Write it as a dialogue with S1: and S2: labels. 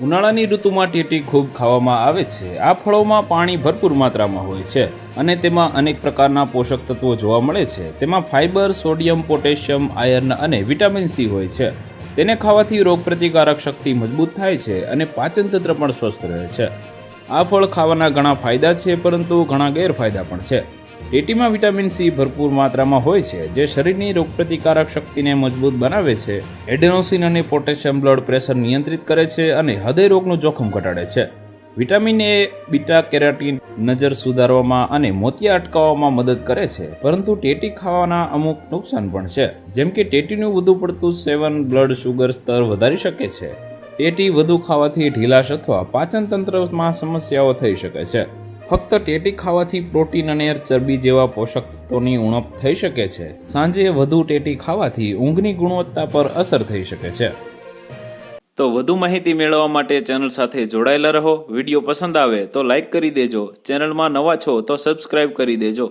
S1: ઉનાળાની ઋતુમાં ટેટી ખૂબ ખાવામાં આવે છે। આ ફળોમાં પાણી ભરપૂર માત્રામાં હોય છે અને તેમાં અનેક પ્રકારના પોષક તત્વો જોવા મળે છે। તેમાં ફાઇબર, સોડિયમ, પોટેશિયમ, આયર્ન અને વિટામિન સી હોય છે। તેને ખાવાથી રોગપ્રતિકારક શક્તિ મજબૂત થાય છે અને પાચન તંત્ર પણ સ્વસ્થ રહે છે। આ ફળ ખાવાના ઘણા ફાયદા છે, પરંતુ ઘણા ગેરફાયદા પણ છે। ટેટીમાં વિટામિન સી ભરપૂર માત્રામાં હોય છે, જે શરીરની રોગપ્રતિકારક શક્તિને મજબૂત બનાવે છે। એડેનોસિન અને પોટેશિયમ બ્લડ પ્રેશર નિયંત્રિત કરે છે અને હૃદય રોગનું જોખમ ઘટાડે છે। વિટામિન એ બીટા કેરોટીન નજર સુધારવામાં અને મોતિયા અટકાવવામાં મદદ કરે છે, પરંતુ ટેટી ખાવાના અમુક નુકસાન પણ છે, જેમ કે ટેટીનું વધુ પડતું સેવન બ્લડ શુગર સ્તર વધારી શકે છે। ટેટી વધુ ખાવાથી ઢીલાશ અથવા પાચન તંત્રમાં સમસ્યાઓ થઈ શકે છે। ફક્ત ટેટી ખાવાથી પ્રોટીન અને ચરબી જેવા પોષક તત્વોની ઉણપ થઈ શકે છે। સાંજે વધુ ટેટી ખાવાથી ઊંઘની ગુણવત્તા પર અસર થઈ શકે છે। તો વધુ માહિતી મેળવવા માટે ચેનલ સાથે જોડાયેલા રહો। વિડીયો પસંદ આવે તો લાઇક કરી દેજો। ચેનલમાં નવા છો તો સબસ્ક્રાઇબ કરી દેજો।